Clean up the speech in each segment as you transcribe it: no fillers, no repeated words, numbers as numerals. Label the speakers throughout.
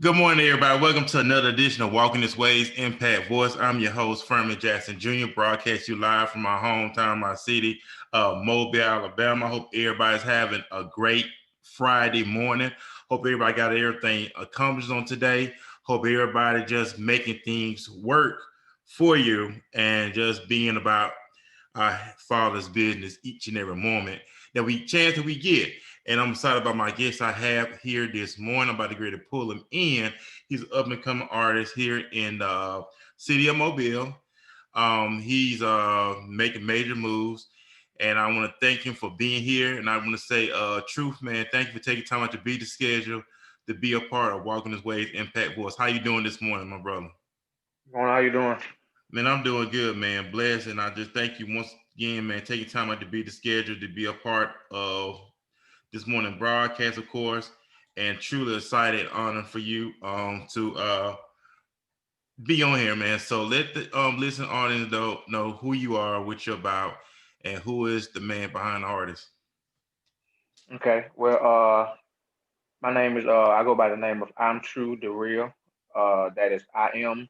Speaker 1: Good morning, everybody. Welcome to another edition of Walking This Way's Impact Voice. I'm your host, Furman Jackson Jr., broadcast you live from my hometown, my city, Mobile, Alabama. I hope everybody's having a great Friday morning. Hope everybody got everything accomplished on today. Hope everybody just making things work for you and just being about our Father's business each and every moment that we get. And I'm excited about my guest I have here this morning. I'm about to get ready to pull him in. He's an up and coming artist here in the city of Mobile. He's making major moves. And I want to thank him for being here. And I want to say, Truth, man, thank you for taking time out to beat the schedule, to be a part of Walking This Way's Impact Voice. How you doing this morning, my brother?
Speaker 2: How you doing?
Speaker 1: Man, I'm doing good, man. Blessed. And I just thank you once again, man, taking time out to beat the schedule, to be a part of this morning broadcast, of course, and truly excited, honor for you to be on here, man. So let the listen audience know who you are, what you're about, and who is the man behind the artist.
Speaker 2: Okay. My name is I go by the name of I'm True the Real. That is IMTRU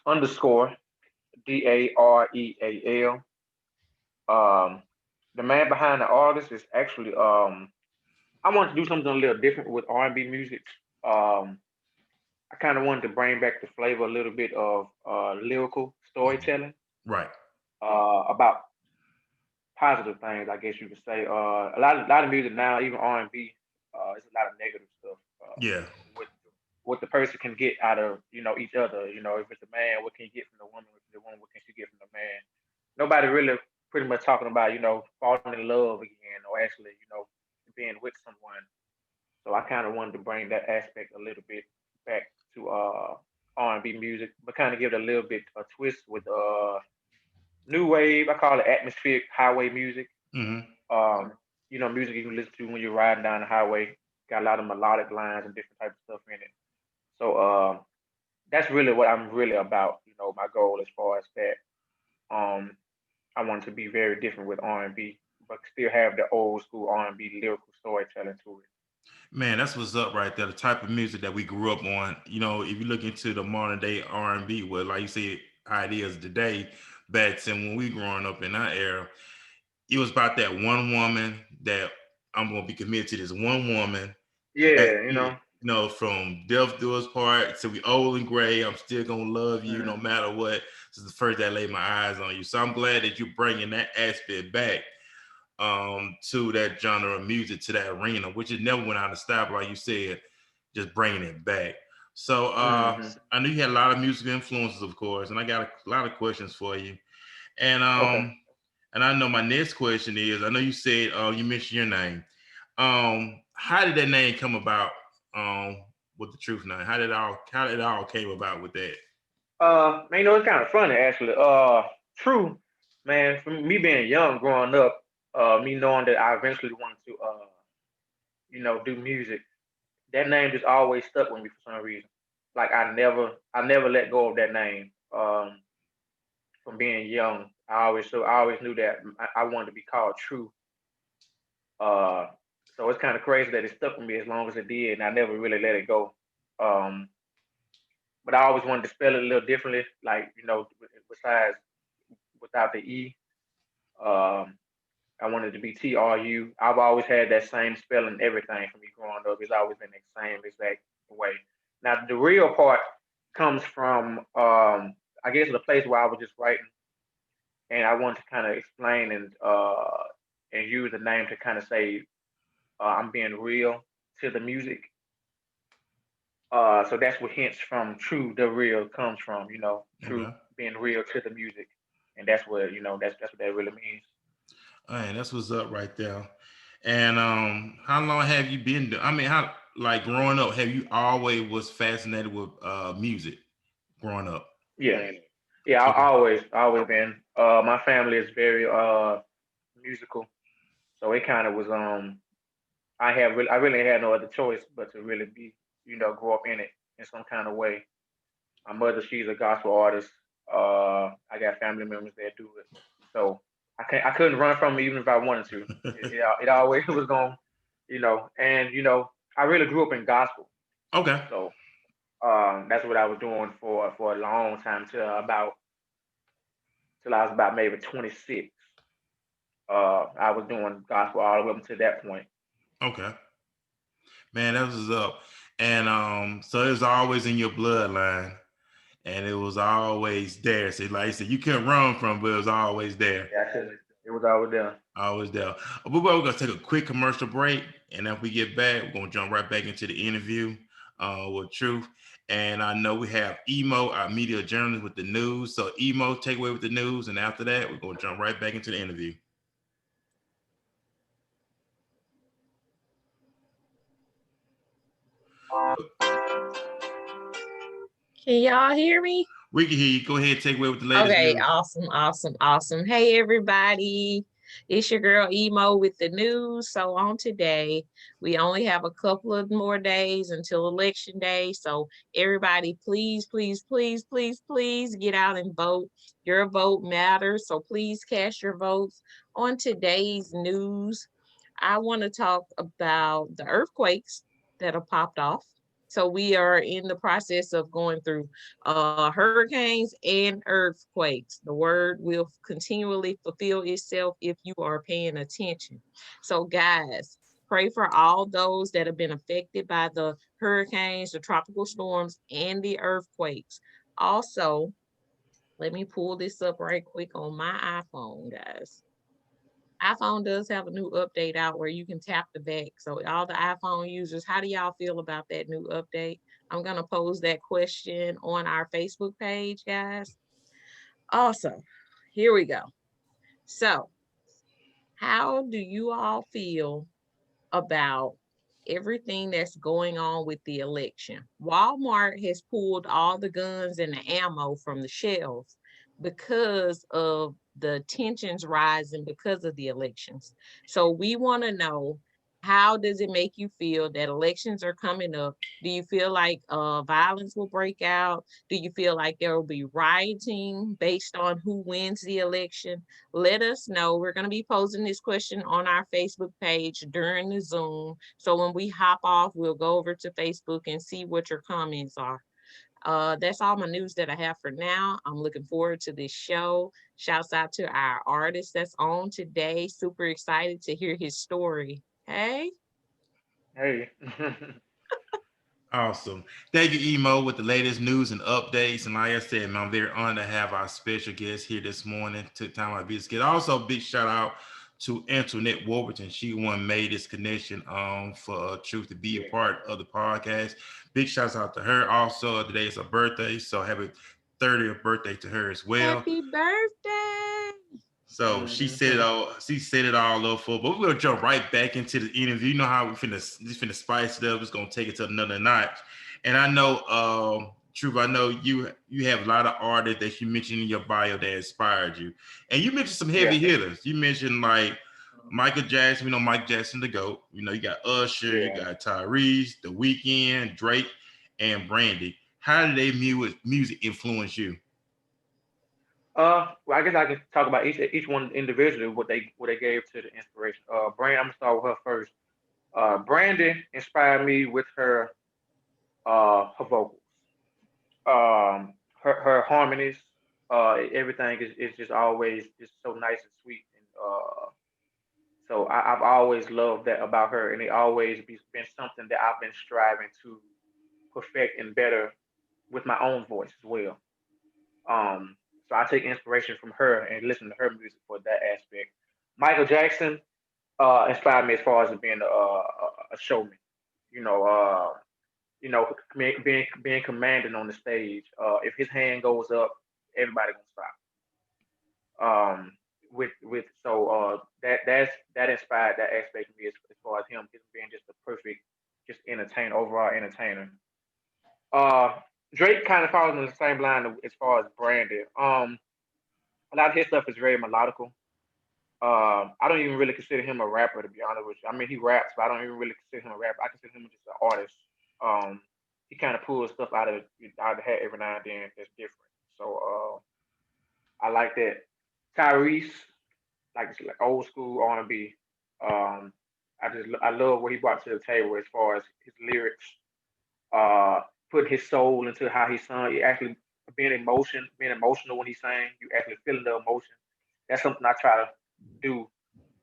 Speaker 2: underscore DAREAL. Um, the man behind the artist is actually I wanted to do something a little different with R&B music. Um, I kind of wanted to bring back the flavor a little bit of lyrical storytelling
Speaker 1: Right.
Speaker 2: about positive things, I guess you could say. A lot of music now, even R&B, it's a lot of negative stuff.
Speaker 1: Yeah.
Speaker 2: With what the person can get out of each other. If it's a man, what can you get from the woman? If it's the woman, what can she get from the man? Nobody really pretty much talking about falling in love again or actually being with someone. So I kind of wanted to bring that aspect a little bit back to R&B music, but kind of give it a little bit a twist with new wave. I call it atmospheric highway music.
Speaker 1: Mm-hmm.
Speaker 2: Music you can listen to when you're riding down the highway. Got a lot of melodic lines and different types of stuff in it. So that's really what I'm really about. My goal as far as that. Um, I want to be very different with R&B, but still have the old school R&B lyrical storytelling to it.
Speaker 1: Man, that's what's up right there. The type of music that we grew up on. If you look into the modern day R&B, well, like you said, ideas today, back then when we growing up in our era, it was about that one woman that I'm gonna be committed to this one woman. That
Speaker 2: Yeah,
Speaker 1: from death do us part to we old and gray. I'm still gonna love you no
Speaker 2: mm,
Speaker 1: matter what. This is the first that I laid my eyes on you. So I'm glad that you're bringing that aspect back to that genre of music, to that arena, which it never went out of style, like you said, just bringing it back. So
Speaker 2: hmm
Speaker 1: I know you had a lot of musical influences, of course, and I got a lot of questions for you. And
Speaker 2: okay.
Speaker 1: I know my next question is, I know you said you mentioned your name. How did that name come about? With the truth name, how did it all came about with that?
Speaker 2: Man, it's kind of funny actually. True, man. For me being young, growing up, me knowing that I eventually wanted to, do music. That name just always stuck with me for some reason. Like I never let go of that name. From being young, I always knew that I wanted to be called True. Uh, so it's kind of crazy that it stuck with me as long as it did, and I never really let it go. Um, but I always wanted to spell it a little differently, like besides without the e. Um, I wanted to be TRU. I've always had that same spelling, everything from me growing up. It's always been the same exact way. Now the real part comes from I guess the place where I was just writing, and I wanted to kind of explain and use the name to kind of say I'm being real to the music. So that's what hence from true the real comes from. True
Speaker 1: Okay.
Speaker 2: being real to the music, and that's what that's what that really means.
Speaker 1: All right, that's what's up right there. And how long have you been? I mean, how like growing up? Have you always was fascinated with music growing up?
Speaker 2: Yeah, yeah.
Speaker 1: Okay.
Speaker 2: I always been. My family is very musical, so it kind of was. I really had no other choice but to really be, grow up in it in some kind of way. My mother, she's a gospel artist. I got family members that do it, so I couldn't run from it even if I wanted to. It always was going, and I really grew up in gospel.
Speaker 1: Okay.
Speaker 2: So that's what I was doing for a long time till I was about maybe 26. I was doing gospel all the way up to that point.
Speaker 1: Okay. Man, that was up. And so it was always in your bloodline, and it was always there. So like I said, you couldn't run from, but it was always there.
Speaker 2: That's it. It was always there.
Speaker 1: Always there. But we're gonna take a quick commercial break, and if we get back, we're gonna jump right back into the interview with Truth. And I know we have Emo, our media journalist, with the news. So Emo, take away with the news, and after that, we're gonna jump right back into the interview.
Speaker 3: Can y'all hear me?
Speaker 1: We can hear you. Go ahead, take away with the latest
Speaker 3: Okay,
Speaker 1: news.
Speaker 3: awesome, awesome, awesome. Hey, everybody. It's your girl Emo with the news. So, on today, we only have a couple of more days until Election Day. So, everybody, please, please, please, please, please get out and vote. Your vote matters. So, please cast your votes. On today's news, I want to talk about the earthquakes that have popped off. So, we are in the process of going through hurricanes and earthquakes. The word will continually fulfill itself if you are paying attention. So, guys, pray for all those that have been affected by the hurricanes, the tropical storms, and the earthquakes. Also, let me pull this up right quick on my iPhone, guys. iPhone does have a new update out where you can tap the back. So all the iPhone users, how do y'all feel about that new update? I'm gonna pose that question on our Facebook page, guys. Awesome. Here we go. So, how do you all feel about everything that's going on with the election? Walmart has pulled all the guns and the ammo from the shelves because of the tensions rising because of the elections. So we want to know, how does it make you feel that elections are coming up? Do you feel like violence will break out? Do you feel like there will be rioting based on who wins the election? Let us know. We're going to be posing this question on our Facebook page during the Zoom. So when we hop off, we'll go over to Facebook and see what your comments are. That's all my news that I have for now. I'm looking forward to this show. Shouts out to our artist that's on today. Super excited to hear his story. Hey.
Speaker 2: Hey.
Speaker 1: Awesome. Thank you, Emo, with the latest news and updates. And like I said, man, I'm very honored to have our special guest here this morning. Took time out of busy schedule. Also, big shout out to Antoinette Warburton. She one made this connection for Truth to be a part of the podcast. Big shouts out to her. Also, today is her birthday, so happy 30th birthday to her as well.
Speaker 3: Happy birthday.
Speaker 1: So she said it
Speaker 2: Mhm.
Speaker 1: all. She said it all up for. But we're gonna jump right back into the interview. You know how we finna spice it up. It's gonna take it to another notch. And I know, Truth. I know you have a lot of artists that you mentioned in your bio that inspired you, and you mentioned some
Speaker 2: Yeah.
Speaker 1: heavy hitters. You mentioned like Michael Jackson. We know Mike Jackson the GOAT. You know you got Usher, you
Speaker 2: Yeah.
Speaker 1: got Tyrese, The Weeknd, Drake, and Brandy. How did they music influence you?
Speaker 2: Well, I guess I can talk about each one individually, what they gave to the inspiration. Brand, I'm gonna start with her first. Brandy inspired me with her vocals, her harmonies. Everything is just always just so nice and sweet, and so I've always loved that about her, and it always been something that I've been striving to perfect and better with my own voice as well. Um, so I take inspiration from her and listen to her music for that aspect. Michael Jackson inspired me as far as being a showman. You know, being commanding on the stage. If his hand goes up, everybody gonna stop. With so that inspired that aspect of me as far as him just being just a perfect, just entertainer, overall entertainer. Uh, Drake kind of falls in the same line as far as Brandon. A lot of his stuff is very melodical. I don't even really consider him a rapper, to be honest with you. I mean, he raps, but I don't even really consider him a rapper. I consider him just an artist. Um, he kind of pulls stuff out of the hat every now and then that's different. So I like that. Tyrese, like old school R&B. Um, I love what he brought to the table as far as his lyrics. uh, put his soul into how he sung. He actually being emotional when he sang. You actually feeling the emotion. That's something I try to do,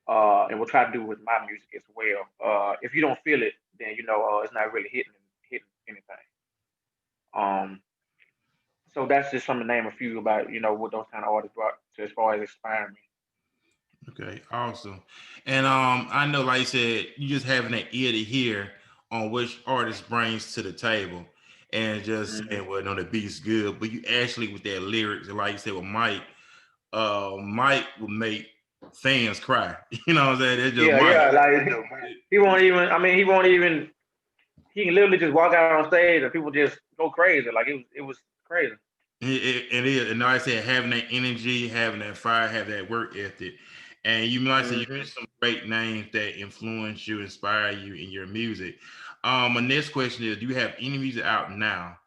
Speaker 2: and will try to do with my music as well. If you don't feel it, then it's not really hitting anything. Um, so that's just some to name a few about what those kind of artists brought to as far as inspiring me.
Speaker 1: Okay, awesome. And I know, like you said, you just having that ear to hear on which artist brings to the table, and just
Speaker 2: Hmm.
Speaker 1: saying, well, no, the beat's good, but you actually with that lyrics, and like you said with Mike, Mike will make fans cry. You know what I'm saying? It's just
Speaker 2: Yeah,
Speaker 1: Mike.
Speaker 2: yeah. Like he won't even. I mean, he won't even. He can literally just walk out on stage and people just go crazy. Like it was crazy.
Speaker 1: And like I said, having that energy, having that fire, having that work ethic. And you like I said, you
Speaker 2: Hmm.
Speaker 1: mentioned some great names that influence you, inspire you in your music. My next question is, do you have any music out now?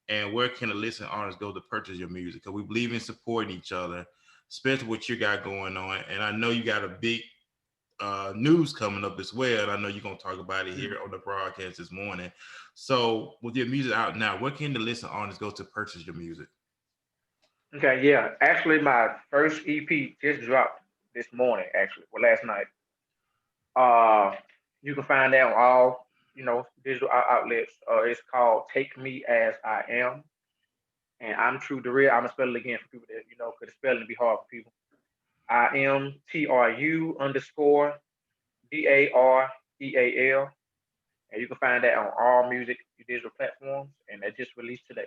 Speaker 1: And where can the listening artists go to purchase your music? Because we believe in supporting each other, especially what you got going on. And I know you got a big news coming up as well. And I know you're going to talk about it here on the broadcast this morning. So with your music out now, where can the listening artists go to purchase your music?
Speaker 2: Okay, yeah. Actually, my first EP just dropped this morning. Actually, well, last night. Uh, you can find that on all digital outlets. It's called "Take Me as I Am," and I'm true to real. I'm gonna spell it again for people that could spelling be hard for people. I am TRU underscore DAREAL, and you can find that on all music digital platforms. And that just released today.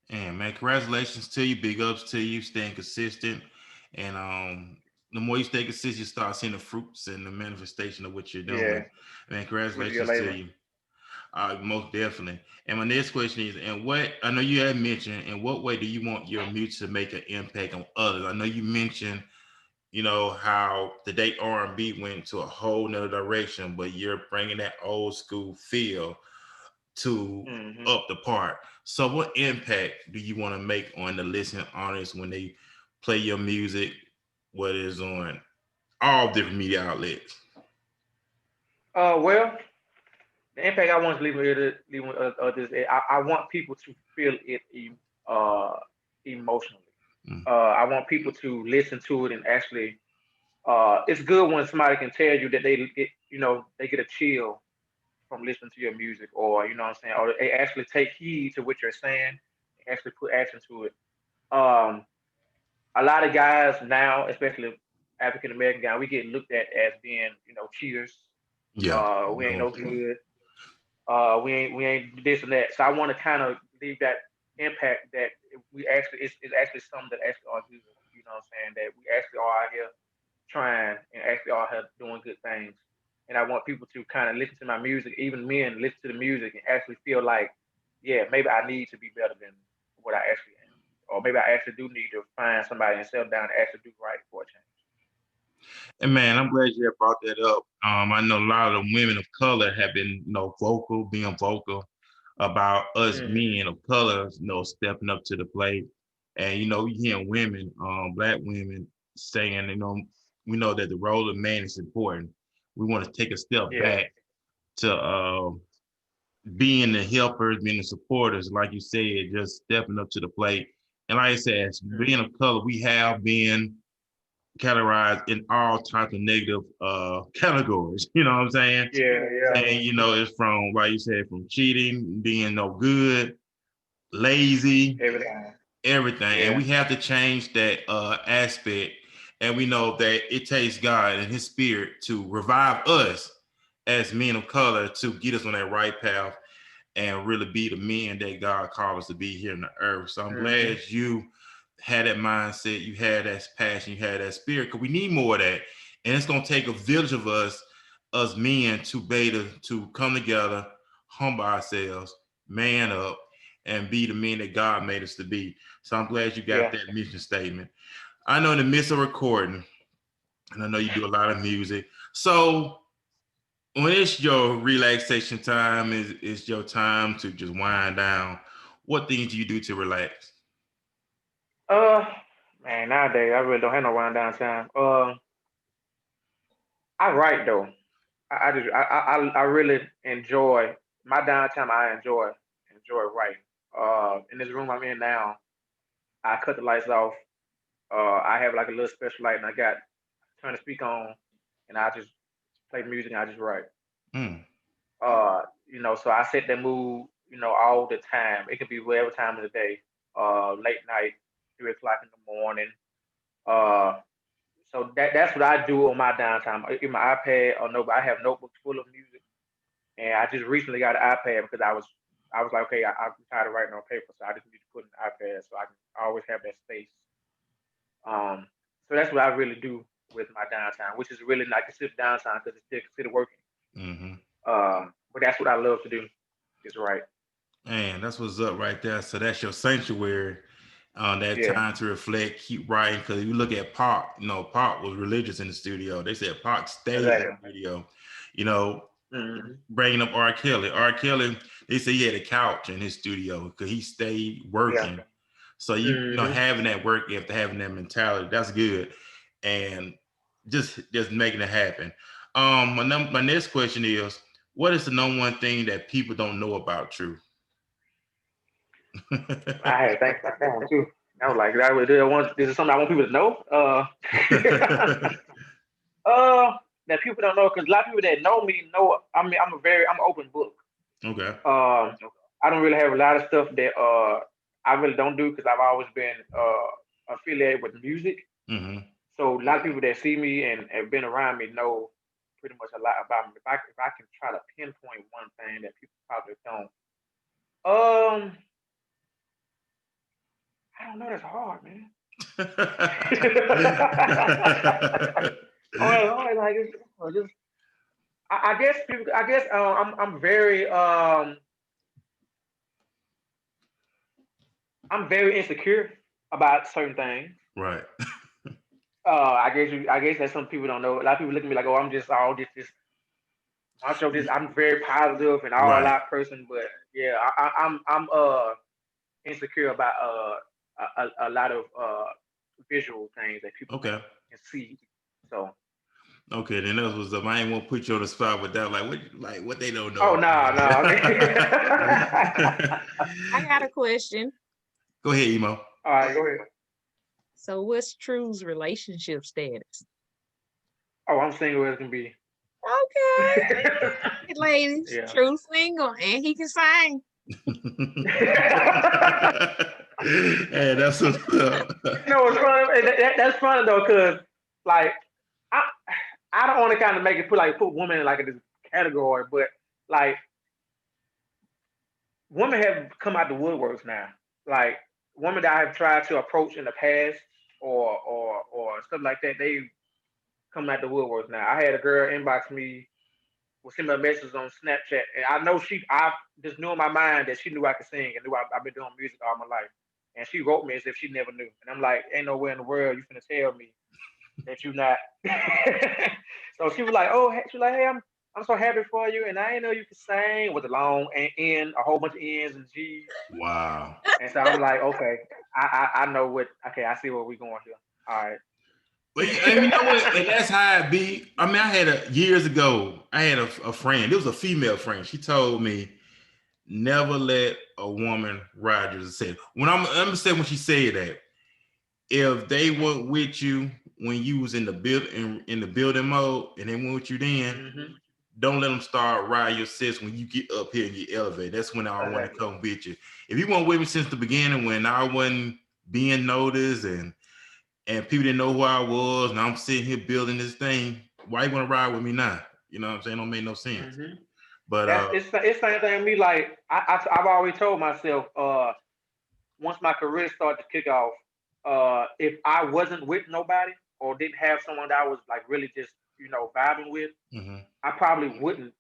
Speaker 1: And man, congratulations to you. Big ups to you, staying consistent. And the more you stay consistent, you start seeing the fruits and the manifestation of what you're
Speaker 2: Yeah,
Speaker 1: doing. Man,
Speaker 2: with your
Speaker 1: congratulations to
Speaker 2: label.
Speaker 1: you. Most definitely. And my next question is, and what I know you had mentioned, in what way do you want your music to make an impact on others? I know you mentioned, how the day R&B went to a whole nother direction, but you're bringing that old school feel to
Speaker 2: Hmm.
Speaker 1: up the part. So, what impact do you want to make on the listening audience when they play your music, whether it's on all different media outlets?
Speaker 2: Well, the impact I want to leave with others. I want people to feel it uh, emotionally.
Speaker 1: Mm.
Speaker 2: I want people to listen to it and actually. It's good when somebody can tell you that they get a chill from listening to your music, or what I'm saying, or they actually take heed to what you're saying, and actually put action to it. Um, a lot of guys now, especially African American guys, we get looked at as being cheaters.
Speaker 1: Yeah.
Speaker 2: We ain't
Speaker 1: No.
Speaker 2: no good. We ain't this and that. So I want to kind of leave that impact that we actually it's actually something that actually are good. You know what I'm saying? That we actually are out here trying and actually are here doing good things. And I want people to kind of listen to my music, even men listen to the music and actually feel like, yeah, maybe I need to be better than what I actually am. Or maybe I actually do need to find somebody and settle down and actually do right for a change.
Speaker 1: And man, I'm glad you have brought that up. I know a lot of the women of color have been, being vocal about us
Speaker 2: Hmm.
Speaker 1: men of color, stepping up to the plate. And you hear women, black women saying, we know that the role of man is important. We want to take a step
Speaker 2: Yeah.
Speaker 1: back to being the helpers, being the supporters, like you said, just stepping up to the plate. And like I said, as being
Speaker 2: Hmm.
Speaker 1: of color, we have been categorized in all types of negative categories. You know what I'm saying?
Speaker 2: Yeah. Yeah.
Speaker 1: And it's from, like you said, from cheating, being no good, lazy,
Speaker 2: Everything.
Speaker 1: everything. And
Speaker 2: Yeah.
Speaker 1: we have to change that aspect. And we know that it takes God and His Spirit to revive us as men of color to get us on that right path and really be the men that God called us to be here on the earth. So I'm
Speaker 2: Hmm.
Speaker 1: glad you had that mindset, you had that passion, you had that spirit, because we need more of that. And it's gonna take a village of us men to to come together, humble ourselves, man up, and be the men that God made us to be. So I'm glad you got
Speaker 2: Yeah.
Speaker 1: that mission statement. I know in the midst of recording, and I know you do a lot of music. So when it's your relaxation time, is your time to just wind down. What things do you do to relax?
Speaker 2: Uh, Man, nowadays I really don't have no wind down time. I write though. I really enjoy. my downtime I enjoy writing. In this room I'm in now, I cut the lights off. I have like a little special light, and I got turn the speaker on, and I just play music and I just write.
Speaker 1: Mm.
Speaker 2: So I set that mood, all the time. It could be whatever time of the day, late night, 3 o'clock in the morning. Uh, so that's what I do on my downtime. In my iPad or notebook, I have notebooks full of music, and I just recently got an iPad because I was like, okay, I'm tired of writing on paper, so I just need to put in an iPad so I can always have that space. Um, so that's what I really do with my downtime, which is really not considered downtime because it's still considered working.
Speaker 1: Hmm.
Speaker 2: But that's what I love to do. Is right.
Speaker 1: Man, that's what's up right there. So that's your sanctuary. That
Speaker 2: Yeah.
Speaker 1: time to reflect, keep writing. Because if you look at Pac, Pac was religious in the studio. They said Pac stayed in the
Speaker 2: Exactly.
Speaker 1: studio. You know,
Speaker 2: Hmm.
Speaker 1: bringing up R. Kelly. R. Kelly, they say he had a couch in his studio because he stayed
Speaker 2: Yeah.
Speaker 1: working. So
Speaker 2: Hmm.
Speaker 1: having that work after having that mentality, that's good. And just making it happen. My next question is, what is the number one thing that people don't know about True?
Speaker 2: I had to think about that one too. I was like, this is something I want people to know. Uh, that people don't know because a lot of people that know me know. I mean, I'm an open book.
Speaker 1: Okay.
Speaker 2: Um, I don't really have a lot of stuff that I really don't do because I've always been affiliated with music.
Speaker 1: Hmm.
Speaker 2: So a lot of people that see me and have been around me know pretty much a lot about me. If I can try to pinpoint one thing that people probably don't, I don't know. That's hard, man. Like just I guess people. I guess I'm very insecure about certain things.
Speaker 1: Right.
Speaker 2: I guess that some people don't know. A lot of people look at me like, oh, I'm just all this. I'm so this. I'm very positive and all
Speaker 1: Right.
Speaker 2: out person, but yeah, I'm insecure about a lot of visual things that people
Speaker 1: Okay.
Speaker 2: can see. So,
Speaker 1: Okay. Then that was up. I ain't want to put you on the spot with that. Like what they don't
Speaker 2: oh
Speaker 1: know.
Speaker 2: no, no.
Speaker 3: I got a question.
Speaker 1: Go ahead, emo.
Speaker 2: All right, go ahead.
Speaker 3: So what's True's relationship status?
Speaker 2: Oh, I'm single as can be.
Speaker 3: Okay. Hey, ladies,
Speaker 2: Yeah.
Speaker 3: True single and he can sing.
Speaker 1: Hey, that's what's up.
Speaker 2: It's funny. That's funny though, cause like I I don't want to kind of make it put women in like in this category, but like women have come out the woodworks now. Like women that I have tried to approach in the past or stuff like that, they come out the woodworks now. I had a girl inbox me with send me a message on Snapchat, and I just knew in my mind that she knew I could sing and knew I've been doing music all my life. And she wrote me as if she never knew. And I'm like, ain't nowhere in the world you finna tell me that you not. So she was like, oh, she was like, hey, I'm so happy for you, and I didn't know you could sing with a long N, a whole bunch of N's and G's.
Speaker 1: Wow.
Speaker 2: And so I'm like, okay, I know what. Okay, I see where we're going here. All
Speaker 1: But and you know what?
Speaker 2: right.
Speaker 1: And that's how it be. I mean, years ago, I had a friend. It was a female friend. She told me never let a woman ride you. Said when I'm gonna say when she said that if they weren't with you when you was in the in the building mode and they went with you then,
Speaker 2: Hmm.
Speaker 1: don't let them start riding your sets when you get up here and get elevated. That's when I want to
Speaker 2: Exactly.
Speaker 1: come with you. If you weren't with me since the beginning when I wasn't being noticed and people didn't know who I was, and I'm sitting here building this thing, why you want to ride with me now? You know what I'm saying? Don't make no sense.
Speaker 2: Hmm.
Speaker 1: But
Speaker 2: It's same thing with me. Like I've always told myself, once my career started to kick off, if I wasn't with nobody or didn't have someone that I was like really just vibing with,
Speaker 1: mhm,
Speaker 2: I probably wouldn't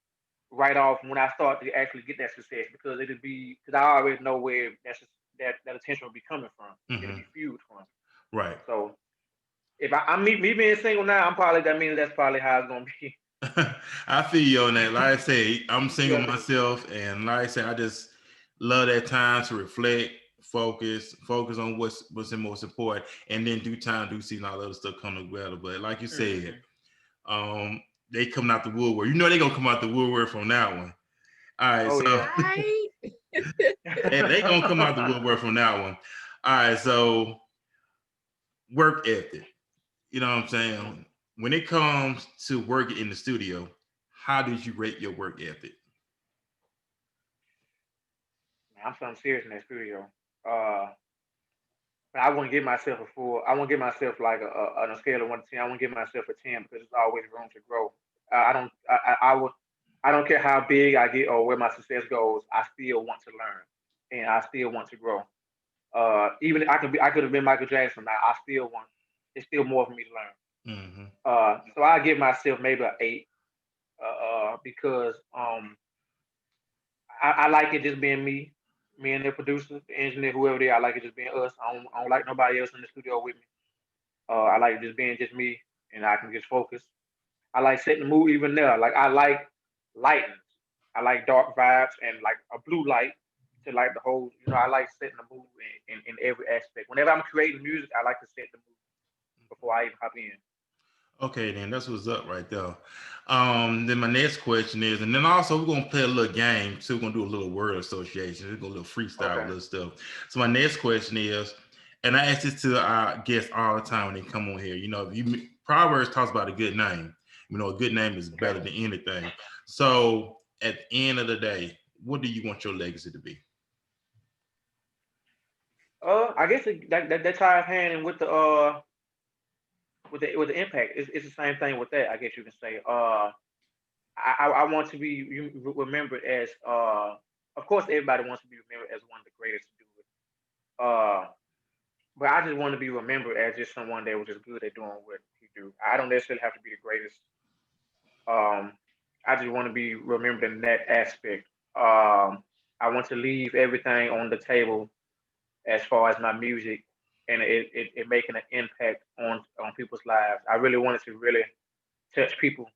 Speaker 2: write off when I start to actually get that success because it'd be because I already know where that attention will be coming from. It'll
Speaker 1: mhm,
Speaker 2: be fueled from.
Speaker 1: right.
Speaker 2: So if I'm me being single now, I'm probably that means that's probably how it's gonna be.
Speaker 1: I feel you on that. Like I say, I'm single
Speaker 2: Yeah.
Speaker 1: myself, and like I say, I just love that time to reflect, focus on what's the most important, and then do time, do see, and all the other stuff come together. But like you said,
Speaker 2: Hmm.
Speaker 1: um, they coming out the woodwork. You know they gonna come out the woodwork from that one. All right,
Speaker 2: Oh
Speaker 1: so
Speaker 2: yeah.
Speaker 3: Right?
Speaker 1: and they gonna come out the woodwork from that one. All right, so work ethic. You know what I'm saying? When it comes to working in the studio, how did you rate your work ethic?
Speaker 2: Man, I'm something serious in that studio. Uh, but I wouldn't give myself a full. I won't give myself like on a scale of 1 to 10. I won't give myself a 10 because there's always room to grow. I don't. I would. I don't care how big I get or where my success goes. I still want to learn, and I still want to grow. Even if I could be, I could have been Michael Jackson. Now I still want. It's still more for me to learn.
Speaker 1: Mm-hmm.
Speaker 2: So I give myself maybe an 8. Because I like it just being me and the producer, the engineer, whoever they are. I like it just being us. I don't like nobody else in the studio with me. I like it just being just me, and I can just focus. I like setting the mood even there. Like I like lightings. I like dark vibes and like a blue light to like the whole. I like setting the mood in every aspect. Whenever I'm creating music, I like to set the mood before I even hop in.
Speaker 1: Okay, then that's what's up right there. Then my next question is, and then also we're gonna play a little game. So we're gonna do a little word association. We're gonna do a little freestyle, a
Speaker 2: Okay.
Speaker 1: little stuff. So my next question is, and I ask this to our guests all the time when they come on here. If you Proverbs talks about a good name. A good name is
Speaker 2: Okay.
Speaker 1: better than anything. So at the end of the day, what do you want your legacy to be?
Speaker 2: I guess that ties hand in with the impact. It's the same thing with that. I guess you can say. I want to be remembered as of course everybody wants to be remembered as one of the greatest to do it. But I just want to be remembered as just someone that was just good at doing what he do. I don't necessarily have to be the greatest. Um, I just want to be remembered in that aspect. I want to leave everything on the table as far as my music and it making an impact on people's lives. I really wanted to really touch people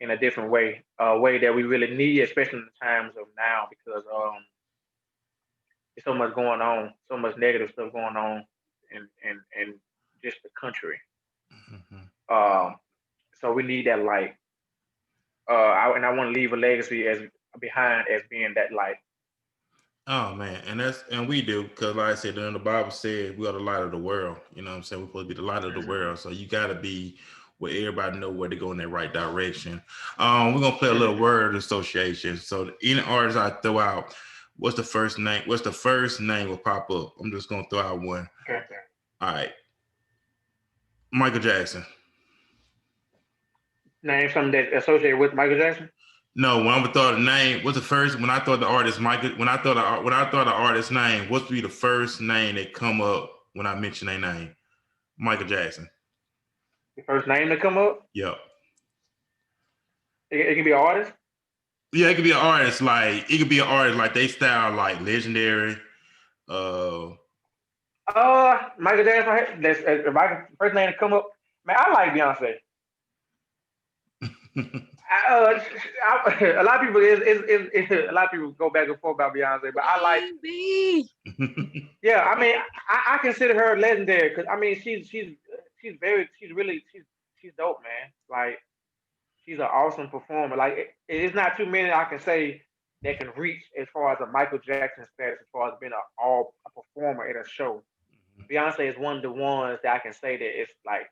Speaker 2: in a different way, a way that we really need, especially in the times of now, because there's so much going on, so much negative stuff going on in just the country.
Speaker 1: Mhm.
Speaker 2: Um, so we need that light, and I want to leave a legacy as behind as being that light.
Speaker 1: Oh man, and we do because, like I said, then the Bible said we are the light of the world. You know what I'm saying? We're supposed to be the light of the
Speaker 2: Hmm.
Speaker 1: world. So you got to be where everybody know where to go in that right direction. We're gonna play a little
Speaker 2: Hmm.
Speaker 1: word association. So any artist I throw out, what's the first name? What's the first name will pop up? I'm just gonna throw out one.
Speaker 2: Okay.
Speaker 1: All right, Michael Jackson.
Speaker 2: Name something that associated with Michael Jackson.
Speaker 1: No, when I would throw the name, what's the first? When I thought the artist Michael, when I thought the artist name, what's be the first name that come up when I mention their name? Michael Jackson.
Speaker 2: The first name that come up.
Speaker 1: Yep.
Speaker 2: It can be an artist.
Speaker 1: Yeah, it could be an artist. Like it could be an artist like they style like legendary. Uh,
Speaker 2: Michael Jackson. That's Michael. First name that come up. Man, I like Beyonce. A lot of people a lot of people go back and forth about Beyonce, but I like.
Speaker 3: Baby.
Speaker 2: Yeah, I mean, I consider her legendary because I mean she's dope, man. Like she's an awesome performer. Like it's not too many I can say that can reach as far as a Michael Jackson status, as far as being a performer at a show. Beyonce is one of the ones that I can say that it's like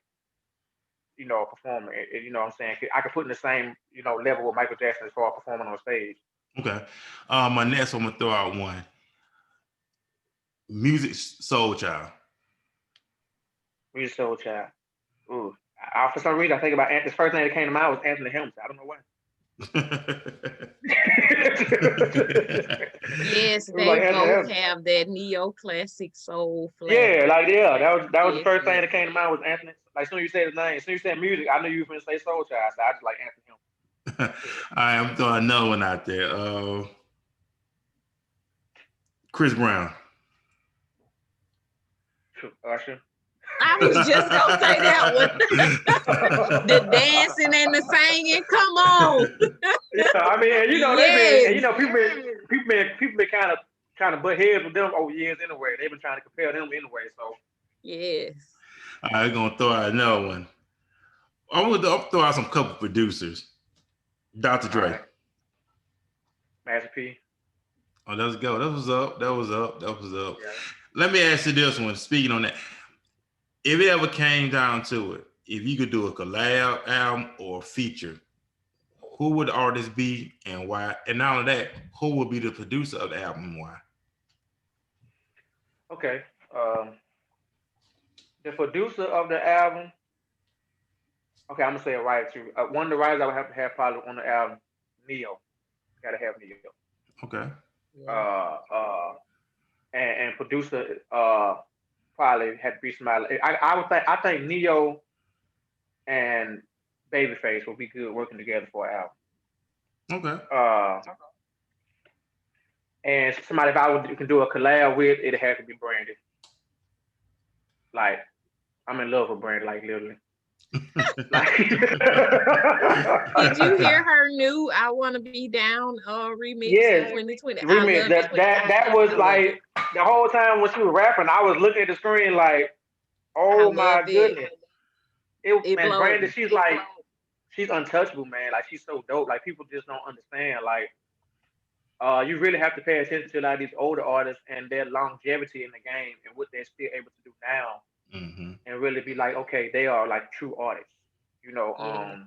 Speaker 2: a performer. You know what I'm saying? I could put in the same level with Michael Jackson as far as performing on stage.
Speaker 1: okay. My next one, I'm gonna throw out one. Music Soul Child.
Speaker 2: Music Soul Child. Ooh. For some reason, I think about the first thing that came to mind was Anthony Hamilton. I don't know why.
Speaker 3: Yes,
Speaker 2: It was
Speaker 3: they
Speaker 2: like Anthony
Speaker 3: both
Speaker 2: Hamilton.
Speaker 3: have that neoclassic soul
Speaker 2: Yeah,
Speaker 3: flavor.
Speaker 2: like yeah, that was the first thing
Speaker 3: Definitely.
Speaker 2: that came to mind was Anthony. Like as soon as you said his name, as soon as you said music, I knew you were gonna say Soul Child. So I just like Anthony
Speaker 1: All right, I'm throwing another one out there. Chris Brown.
Speaker 2: Hamilton. Usher.
Speaker 3: I was just gonna say that one. The dancing and the singing. Come on.
Speaker 2: Yeah, I mean, and they've been, and
Speaker 3: Yes.
Speaker 2: people been kind of butt heads with them over years anyway. They've been trying to compare them anyway. So
Speaker 3: Yes.
Speaker 1: All right, I'm gonna throw out another one. I'm gonna throw out some couple producers. Dr.
Speaker 2: all
Speaker 1: Dre.
Speaker 2: right, Master P.
Speaker 1: Oh, let's go. That was up. That was up. That was up.
Speaker 2: Yeah.
Speaker 1: Let me ask you this one. Speaking on that, if it ever came down to it, if you could do a collab album or a feature, who would the artist be and why? And not only that, who would be the producer of the album and why?
Speaker 2: Okay. The producer of the album. Okay, I'm gonna say it right too. One of the writers I would have to have probably on the album, Neo. Gotta have Neo.
Speaker 1: Okay.
Speaker 3: Yeah.
Speaker 2: And producer probably had to be somebody. I would think I think Neo and Babyface will be good working together for an
Speaker 1: Okay.
Speaker 2: album. And somebody if I would can do a collab with, it'd have to be Brandy. Like I'm in love with Brandy, like literally. Like
Speaker 3: Did you hear her new "I Want to Be Down" remix in
Speaker 2: yes,
Speaker 3: 2020? I
Speaker 2: remix
Speaker 3: love it.
Speaker 2: that was
Speaker 3: I love it.
Speaker 2: like the whole time when she was rapping, I was looking at the screen like,
Speaker 3: I
Speaker 2: oh my
Speaker 3: loved it.
Speaker 2: goodness. It
Speaker 3: It
Speaker 2: man,
Speaker 3: blowed
Speaker 2: Brandy,
Speaker 3: me.
Speaker 2: she's untouchable, man. Like she's so dope. Like people just don't understand. Like you really have to pay attention to like these older artists and their longevity in the game and what they're still able to do now,
Speaker 1: Mm-hmm.
Speaker 2: and really be like, okay, they are like true artists. You know,
Speaker 3: Yeah.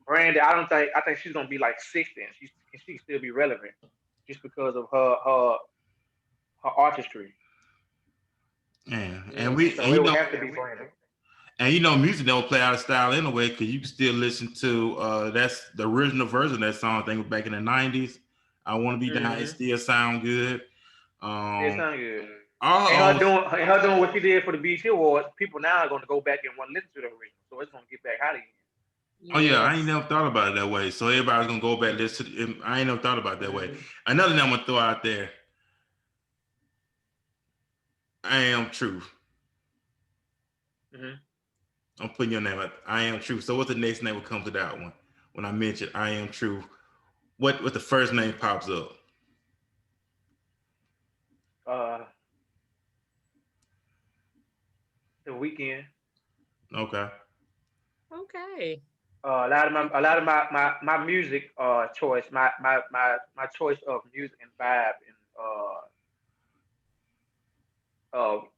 Speaker 2: Brandy, I think she's gonna be like 60 and she can still be relevant just because of her artistry.
Speaker 1: And
Speaker 3: Yes.
Speaker 1: we
Speaker 2: So it would have to be Brandy.
Speaker 1: and you know music don't play out of style anyway because you can still listen to that's the original version of that song. I think was back in the '90s. I Want to Be Down. It
Speaker 2: Mm-hmm.
Speaker 1: still sound good.
Speaker 2: It
Speaker 1: Um,
Speaker 2: sounds good.
Speaker 1: all
Speaker 2: And her doing what she did for the BET Awards, people now are gonna go back and want to listen to the original. So it's gonna get back hot again.
Speaker 1: Oh yeah, I ain't
Speaker 3: Yes.
Speaker 1: never thought about it that way. So everybody's gonna go back and listen. I ain't never thought about it that way.
Speaker 2: Mm-hmm.
Speaker 1: Another name I'm gonna throw out there. I Am Truth.
Speaker 2: Mm-hmm.
Speaker 1: I'm putting your name out. I Am Truth. So what's the next name will come to that one? When I mention I Am Truth, what the first name pops up?
Speaker 2: Uh, the weekend.
Speaker 1: Okay.
Speaker 3: Okay.
Speaker 2: A lot of my music choice, my choice of music and vibe and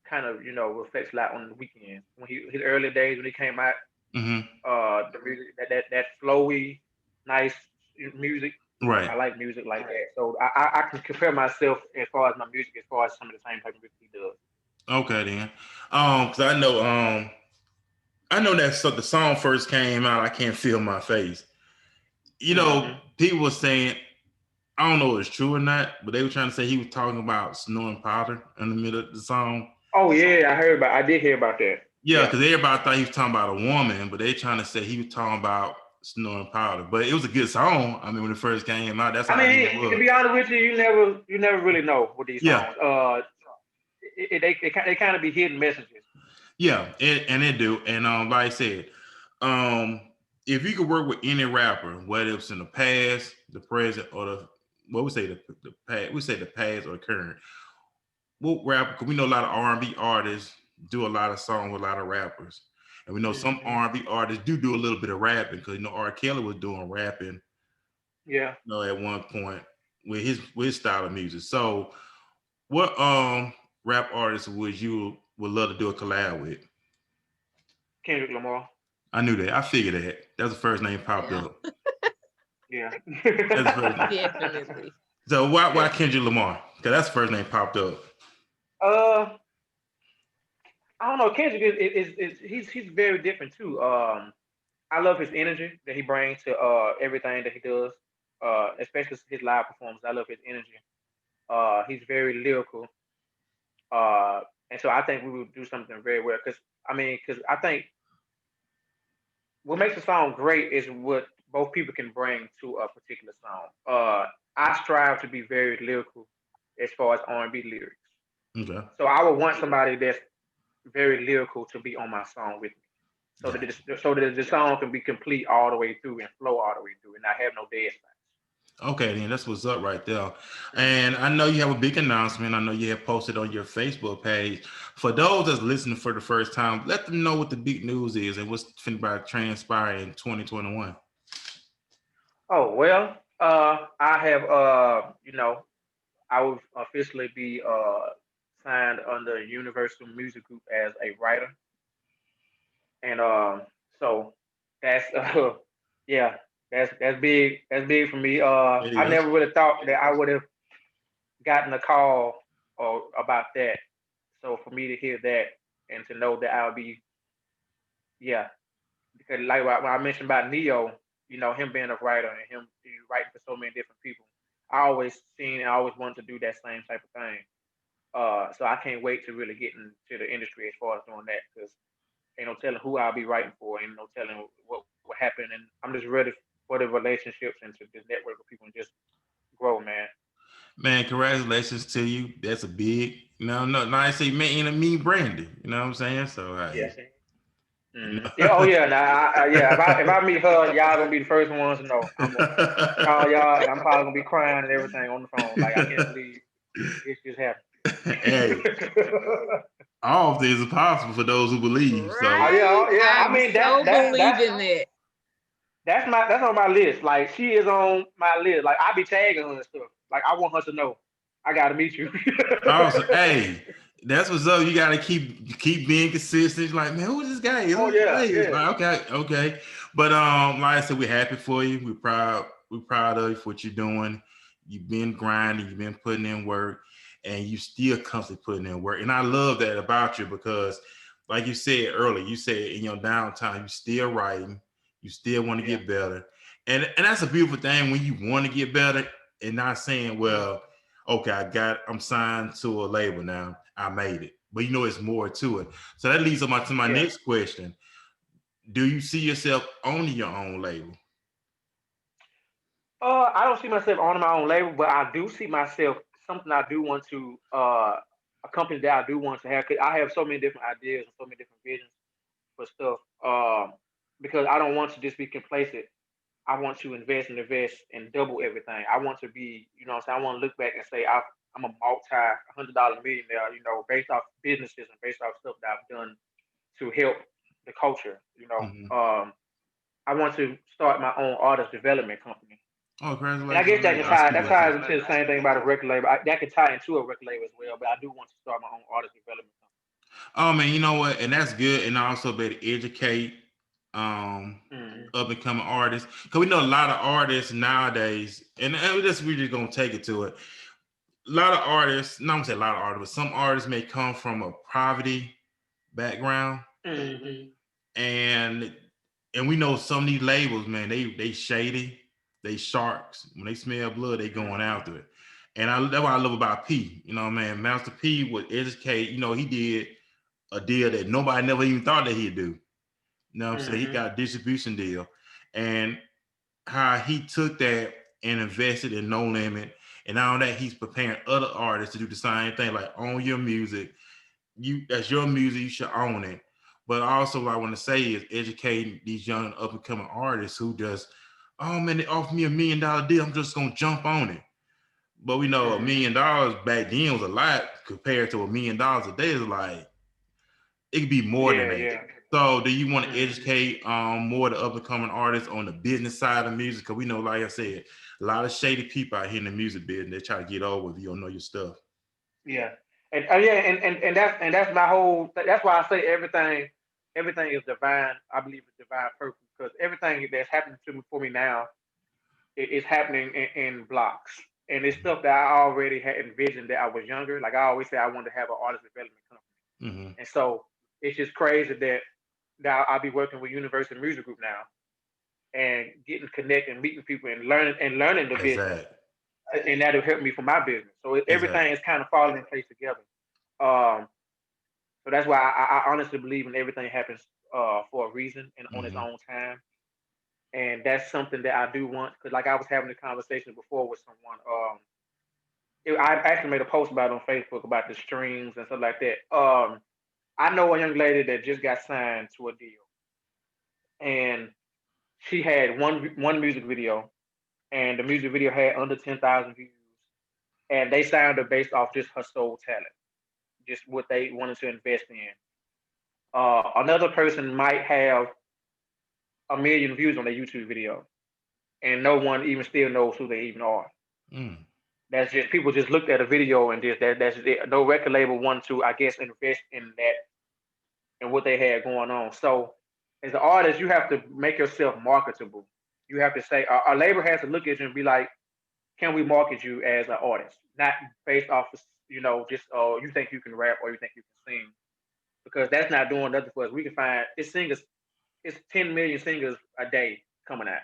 Speaker 2: kind of reflects a lot on the weekend when his early days when he came out.
Speaker 1: Mm-hmm.
Speaker 2: The music that flowy, nice music.
Speaker 1: Right.
Speaker 2: I like music like that, so I can compare myself as far as my music as far as some of the same type of music he does.
Speaker 1: Okay then. Because I know that so the song first came out. I can't feel my face. You know,
Speaker 2: Hmm.
Speaker 1: people were saying I don't know if it's true or not, but they were trying to say he was talking about snoring powder in the middle of the song.
Speaker 2: Oh yeah, I did hear about that.
Speaker 1: Yeah,
Speaker 2: Yeah.
Speaker 1: because everybody thought he was talking about a woman, but they trying to say he was talking about snoring powder. But it was a good song. I mean, when it first came out, that's
Speaker 2: I
Speaker 1: how I knew
Speaker 2: mean,
Speaker 1: it
Speaker 2: to
Speaker 1: was.
Speaker 2: be honest with you, you never really know with these
Speaker 1: Yeah,
Speaker 2: songs. They kind of be hidden messages.
Speaker 1: yeah, and it do. And like I said, um, if you could work with any rapper, whether it's in the past, the present, or the what we say the past, we say the past or the current. What rapper? Because we know a lot of R&B artists do a lot of songs with a lot of rappers, and we know some
Speaker 2: Hmm.
Speaker 1: R&B artists do a little bit of rapping because R. Kelly was doing rapping,
Speaker 2: Yeah.
Speaker 1: at one point with his style of music. So, what rap artists would love to do a collab with?
Speaker 2: Kendrick Lamar.
Speaker 1: I knew that. I figured that. That's the first name popped
Speaker 3: Yeah.
Speaker 1: up.
Speaker 2: Yeah.
Speaker 1: That's the first.
Speaker 3: Definitely.
Speaker 1: So why
Speaker 2: Yeah.
Speaker 1: Kendrick Lamar? Because that's the first name popped up.
Speaker 2: Uh, I don't know. Kendrick is he's very different too. I love his energy that he brings to everything that he does. Especially his live performance. I love his energy. He's very lyrical. Uh, and so I think we would do something very well. Because I think what makes a song great is what both people can bring to a particular song. I strive to be very lyrical as far as R&B lyrics.
Speaker 1: Okay,
Speaker 2: So I would want somebody that's very lyrical to be on my song with me.
Speaker 1: gotcha.
Speaker 2: So that the song can be complete all the way through and flow all the way through and not have no dead spots.
Speaker 1: Okay, then that's what's up right there.
Speaker 2: Hmm.
Speaker 1: And I know you have a big announcement. I know you have posted on your Facebook page. For those that's listening for the first time, let them know what the big news is and what's finna about to transpire in 2021.
Speaker 2: Oh well. I have I would officially be signed under Universal Music Group as a writer, and so that's yeah, that's big. That's big for me.
Speaker 1: It
Speaker 2: I
Speaker 1: is.
Speaker 2: never really thought that I would have gotten a call or about that. So for me to hear that and to know that I'll be, yeah, because like when I mentioned about Neo, him being a writer and him writing for so many different people, I always wanted to do that same type of thing. So I can't wait to really get into the industry as far as doing that because ain't no telling who I'll be writing for, ain't no telling what will happen, and I'm just ready for the relationships and to just network with people and just grow, man.
Speaker 1: Man, congratulations to you. That's a big, no, I say man, ain't a mean Brandy. You know what I'm saying? So,
Speaker 2: Yeah.
Speaker 1: hey, you
Speaker 2: Hmm. Yeah. Oh
Speaker 1: know.
Speaker 2: yeah. Now, yeah. If I meet her, y'all gonna be the first ones to know. I'm gonna call y'all, and I'm probably gonna be crying and everything on the phone. Like I can't believe this just happened.
Speaker 1: Hey, all things are possible for those who believe. So,
Speaker 2: Oh yeah.
Speaker 3: Right.
Speaker 2: Oh, yeah. I
Speaker 3: I'm
Speaker 2: mean
Speaker 3: so believing that.
Speaker 2: that's on my list. Like she is on my list. Like I be tagging her and stuff. Like I want her to know I gotta meet you.
Speaker 1: awesome. Hey, that's what's up. You gotta keep being consistent. Like, man, who's this guy?
Speaker 2: Oh
Speaker 1: Who's
Speaker 2: yeah.
Speaker 1: hey, it's
Speaker 2: Yeah.
Speaker 1: like, okay, okay. But like I said, we're happy for you. We're proud of you for what you're doing. You've been grinding, you've been putting in work, and you still constantly putting in work. And I love that about you because, like you said earlier, you said in your downtime, you still writing, you still want to
Speaker 2: Yeah.
Speaker 1: get better. And that's a beautiful thing when you want to get better and not saying, well, okay, I'm signed to a label now. I made it. But it's more to it. So that leads to my
Speaker 2: Yeah.
Speaker 1: next question. Do you see yourself owning your own label?
Speaker 2: I don't see myself on my own label, but I do see myself something I do want to a company that I do want to have. 'Cause I have so many different ideas and so many different visions for stuff. Because I don't want to just be complacent. I want to invest and double everything. I want to be, what I'm saying. I want to look back and say I'm a $100 millionaire. Based off businesses and based off stuff that I've done to help the culture.
Speaker 1: Mm-hmm.
Speaker 2: I want to start my own artist development company.
Speaker 1: Oh,
Speaker 2: And I
Speaker 1: congratulations
Speaker 2: guess
Speaker 1: on that.
Speaker 2: that
Speaker 1: Godspeed to
Speaker 2: ties
Speaker 1: you.
Speaker 2: into the same thing about a record label. That could tie into a record label as well. But I do want to start my own artist development
Speaker 1: Oh man, you know what? And that's good. And also better educate
Speaker 2: company.
Speaker 1: up and coming artists. Because we know a lot of artists nowadays, we're just gonna take it to it. A lot of artists, not I'm gonna say a lot of artists, but some artists may come from a poverty background
Speaker 2: Mm-hmm.
Speaker 1: and we know some of these labels, man, they shady, they sharks. When they smell blood, they going after it. And that's what I love about P. Man, Master P would educate. He did a deal that nobody never even thought that he'd do. You know what I'm saying? He
Speaker 2: Mm-hmm.
Speaker 1: got a distribution deal, and how he took that and invested in No Limit, and now that he's preparing other artists to do the same thing, like own your music, that's your music, you should own it. But also what I want to say is educating these young up and coming artists who just, oh man, they offered me $1 million deal, I'm just gonna jump on it. But we know
Speaker 2: Mm-hmm.
Speaker 1: $1 million back then was a lot compared to $1 million a day is like it could be more than
Speaker 2: Yeah,
Speaker 1: that.
Speaker 2: yeah.
Speaker 1: So do you want to
Speaker 2: Mm-hmm.
Speaker 1: educate more the up and coming artists on the business side of music? Because we know, like I said, a lot of shady people out here in the music business, they try to get over if you don't know your stuff.
Speaker 2: Yeah. And yeah, and that's my whole. That's why I say everything is divine. I believe it's divine purpose because everything that's happening to me for me now is happening in blocks. And it's stuff that I already had envisioned that I was younger. Like I always say, I wanted to have an artist development company.
Speaker 1: Mm-hmm.
Speaker 2: And so it's just crazy that now I'll be working with Universal Music Group now and getting connected, meeting people, and learning the business,
Speaker 1: Exactly.
Speaker 2: and that'll help me for my business. So
Speaker 1: Exactly.
Speaker 2: everything is kind of falling in place together. Um, so that's why I honestly believe in everything happens for a reason and on its
Speaker 1: Mm-hmm.
Speaker 2: own time. And that's something that I do want because, like I was having a conversation before with someone. I actually made a post about it on Facebook about the streams and stuff like that. I know a young lady that just got signed to a deal, and she had one music video, and the music video had under 10,000 views, and they signed her based off just her soul talent, just what they wanted to invest in. Another person might have a million views on their YouTube video, and no one even still knows who they even are.
Speaker 1: Mm.
Speaker 2: That's just people just looked at a video and just that's it. No record label wanted to, I guess, invest in that and what they had going on. So as an artist, you have to make yourself marketable. You have to say our label has to look at you and be like, can we market you as an artist, not based off of just you think you can rap or you think you can sing, because that's not doing nothing for us. We can find it's singers, it's 10 million singers a day coming out.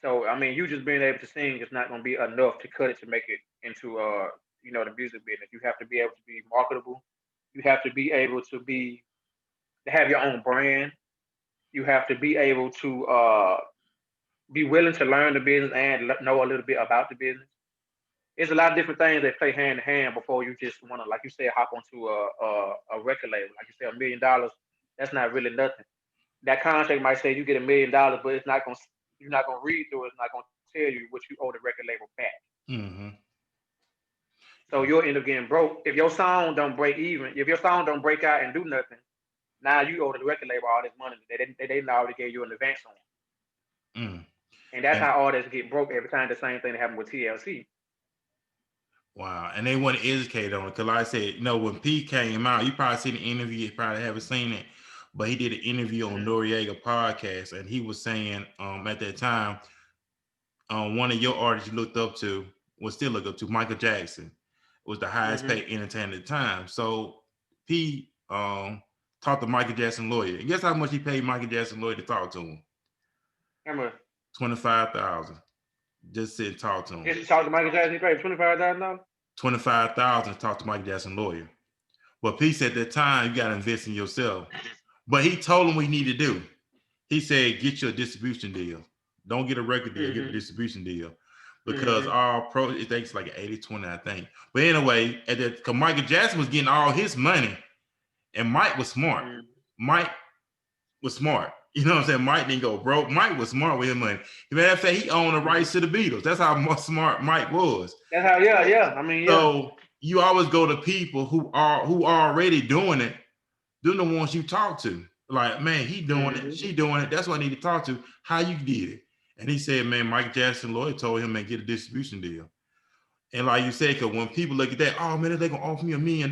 Speaker 2: So I mean, you just being able to sing is not going to be enough to cut it to make it into the music business. You have to be able to be marketable. You have to be able to have your own brand. You have to be able to be willing to learn the business and know a little bit about the business. It's a lot of different things that play hand in hand before you just want to, like you said, hop onto a record label. Like you said, $1 million. That's not really nothing. That contract might say you get $1 million, but it's not going. You're not going to read through it. It's not going to tell you what you owe the record label back.
Speaker 1: Mm-hmm.
Speaker 2: So you'll end up getting broke if your song don't break even. If your song don't break out and do nothing, now you owe the record label all this money that they already gave you in advance on.
Speaker 1: Mm.
Speaker 2: And that's
Speaker 1: And
Speaker 2: how artists get broke every time. The same thing that happened with TLC.
Speaker 1: wow, and they want to educate on it because, like I said, when Pete came out, you probably seen the interview. You probably haven't seen it, but he did an interview on Noriega podcast, and he was saying at that time, one of your artists you looked up to was still look up to Michael Jackson was the highest paid entertainer at the time. So Pete talked to Michael Jackson lawyer. And guess how much he paid Michael Jackson lawyer to talk to him?
Speaker 2: How much?
Speaker 1: $25,000. Just sit and talk to him.
Speaker 2: Just to talk to Michael Jackson, he paid $25,000.
Speaker 1: $25,000 to talk to Michael Jackson lawyer. But Pete said at that time, you got to invest in yourself. But he told him what he needed to do. He said, get you a distribution deal. Don't get a record deal, get a distribution deal. Because it takes like 80-20, I think. But anyway, because Michael Jackson was getting all his money, and Mike was smart. Mike was smart. You know what I'm saying? Mike didn't go broke. Mike was smart with his money. Matter of fact, he owned the rights to the Beatles. That's how smart Mike was.
Speaker 2: That's how, yeah. I mean, yeah.
Speaker 1: So you always go to people who are already doing it. They're the ones you talk to. Like, man, he doing it, she doing it. That's what I need to talk to. How you did it? And he said, man, Mike Jackson lawyer told him, man, get a distribution deal. And like you said, because when people look at that, oh man, they're gonna offer me $1 million.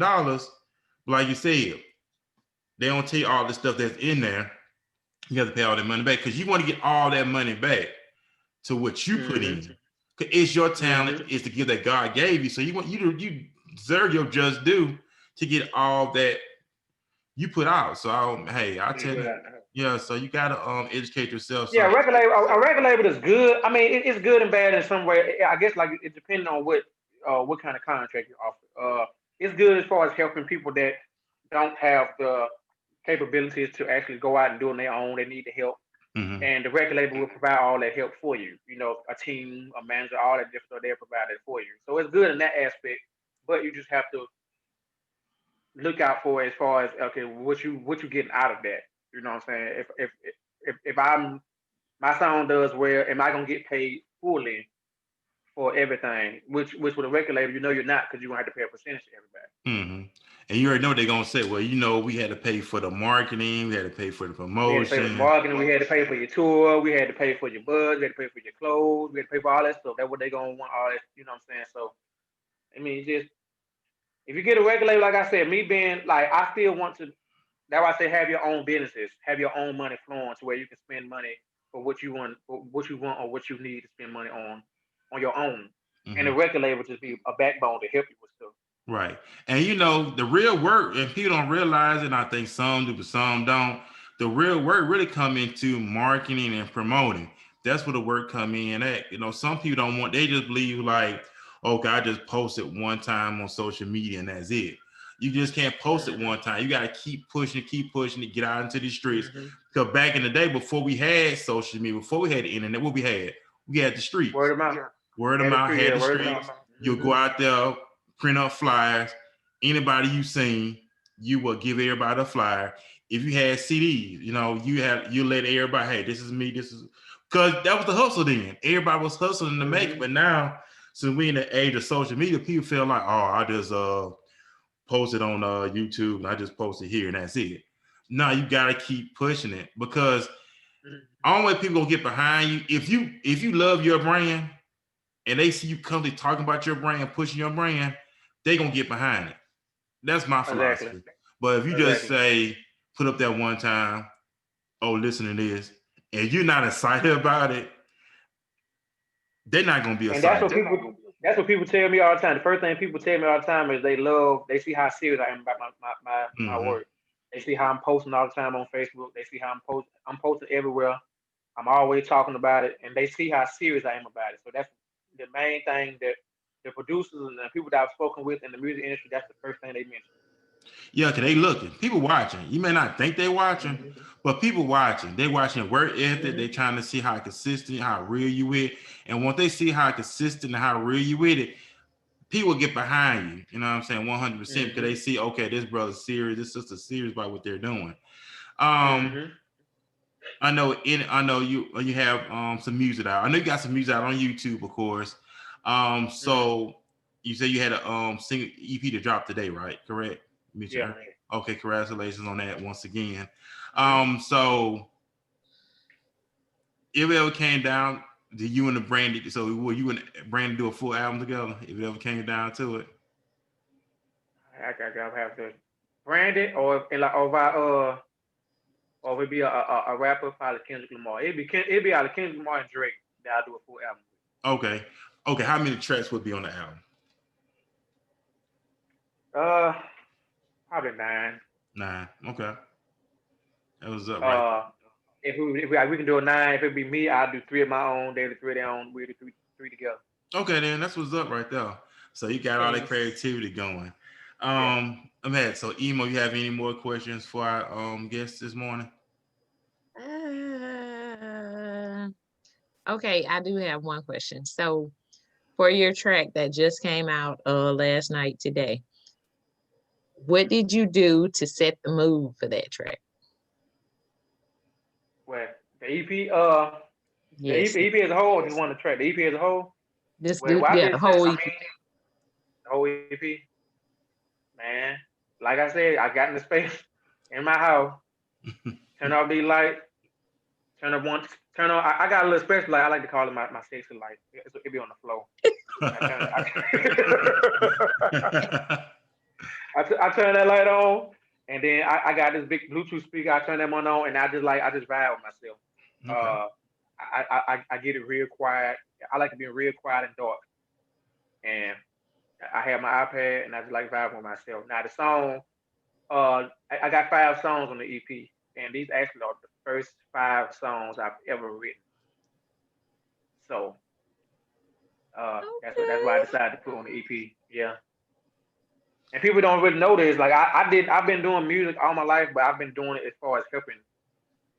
Speaker 1: Like you said, they don't tell you all the stuff that's in there. You have to pay all that money back because you want to get all that money back to what you put in. Because it's your talent, it's the gift that God gave you. So you deserve your just due to get all that you put out. So I tell you, yeah. So you gotta educate yourself. So.
Speaker 2: Yeah, a record label is good. I mean, it's good and bad in some way. I guess like it depends on what kind of contract you offer. It's good as far as helping people that don't have the capabilities to actually go out and do it on their own. They need the help. And the record label will provide all that help for you. A team, a manager, all that different stuff, they'll provide it for you. So it's good in that aspect, but you just have to look out for as far as okay, what you getting out of that. You know what I'm saying? If my song does well, am I gonna get paid fully for everything? Which with a record label, you're not, because you're gonna have to pay a percentage to everybody.
Speaker 1: And you already know what they're gonna say. Well, we had to pay for the marketing, we had to pay for the promotion.
Speaker 2: We had to pay for the marketing, we had to pay for your tour, we had to pay for your buzz, we had to pay for your clothes, we had to pay for all that stuff. That's what they're gonna want, all that, you know what I'm saying? So I mean, just if you get a record label, like I said, me being like, I still want to. That's why I say have your own businesses, have your own money flowing to where you can spend money for what you want, or what you need to spend money on your own. And the record label just be a backbone to help you with stuff.
Speaker 1: Right. And the real work, and people don't realize it, and I think some do, but some don't. The real work really come into marketing and promoting. That's where the work come in at. Some people don't want, they just believe like, okay, I just posted one time on social media and that's it. You just can't post it one time. You got to keep pushing it, get out into the streets. Because back in the day, before we had social media, before we had the internet, what we had? We had the streets.
Speaker 2: Word of mouth.
Speaker 1: Had the streets. You'll go out there, print up flyers. Anybody you seen, you will give everybody a flyer. If you had CDs, you let everybody, hey, this is me, this is, because that was the hustle then. Everybody was hustling to make it. But now, since we in the age of social media, people feel like, oh, I just post it on YouTube and I just post it here and that's it. No, you got to keep pushing it, because only way people gonna get behind you if you love your brand and they see you constantly talking about your brand, pushing your brand, they gonna get behind it. That's my
Speaker 2: Exactly.
Speaker 1: philosophy. But if you just say put up that one time, oh listen to this, and you're not excited about it, they're not gonna be
Speaker 2: And that's
Speaker 1: excited.
Speaker 2: what people tell me all the time. The first thing people tell me all the time is they see how serious I am about my
Speaker 1: Mm-hmm.
Speaker 2: work. They see how I'm posting all the time on Facebook. They see how I'm posting everywhere. I'm always talking about it, and they see how serious I am about it. So that's the main thing that the producers and the people that I've spoken with in the music industry. That's the first thing they mention.
Speaker 1: Yeah, cause they looking. People watching. You may not think they watching,
Speaker 2: Mm-hmm.
Speaker 1: but people watching. They watching work ethic. They
Speaker 2: Mm-hmm.
Speaker 1: trying to see how consistent, how real you with. And once they see how consistent and how real you with it, people get behind you. You know what I'm saying? 100% because
Speaker 2: Mm-hmm.
Speaker 1: they see, okay, this brother's serious. This sister's serious about what they're doing.
Speaker 2: Mm-hmm.
Speaker 1: I know you have some music out. I know you got some music out on YouTube, of course.
Speaker 2: Mm-hmm.
Speaker 1: So you say you had a single EP to drop today, right? Correct?
Speaker 2: Yeah.
Speaker 1: Okay, congratulations on that once again.
Speaker 2: Mm-hmm.
Speaker 1: So if it ever came down to you and the Brandy, so will you and Brandy do a full album together? If it ever came down to it.
Speaker 2: I have to brand it or if it be a rapper, probably Kendrick Lamar. It'd be out of Kendrick Lamar and Drake that I do a full album
Speaker 1: Okay. Okay. How many tracks would be on the album?
Speaker 2: with. Probably 9.
Speaker 1: 9. Okay. That was up right.
Speaker 2: Uh, if we can do a 9, if it be me, I'll do 3 of my own, they do 3 of their own. We do three together.
Speaker 1: Okay, then that's what's up right there. So you got all that
Speaker 3: Yes.
Speaker 1: creativity going.
Speaker 2: Yeah.
Speaker 1: I'm at so Emo, you have any more questions for our guests this morning?
Speaker 3: Uh, okay, I do have one question. So, for your track that just came out last night today, what did you do to set the mood for that track?
Speaker 2: Well, the EP,
Speaker 3: Yes,
Speaker 2: EP as a whole, or just one the track. The EP as a whole.
Speaker 3: just
Speaker 2: Well,
Speaker 3: do,
Speaker 2: what I
Speaker 3: yeah,
Speaker 2: did
Speaker 3: the
Speaker 2: set,
Speaker 3: whole
Speaker 2: I
Speaker 3: EP.
Speaker 2: mean, the whole EP, man. Like I said, I got in the space in my house, turn off the light, turn up one, turn on. I got a little special light. I like to call it my sexy light. It be on the floor. I turn it. I turn that light on, and then I got this big Bluetooth speaker. I turn that one on, and I just vibe with myself.
Speaker 1: Okay.
Speaker 2: I get it real quiet. I like to be real quiet and dark, and I have my iPad, and I just like vibing with myself. Now the song, I got 5 songs on the EP, and these actually are the first 5 songs I've ever written. So that's why I
Speaker 3: Okay.
Speaker 2: decided to put on the EP. Yeah. And people don't really know this. Like I've been doing music all my life, but I've been doing it as far as helping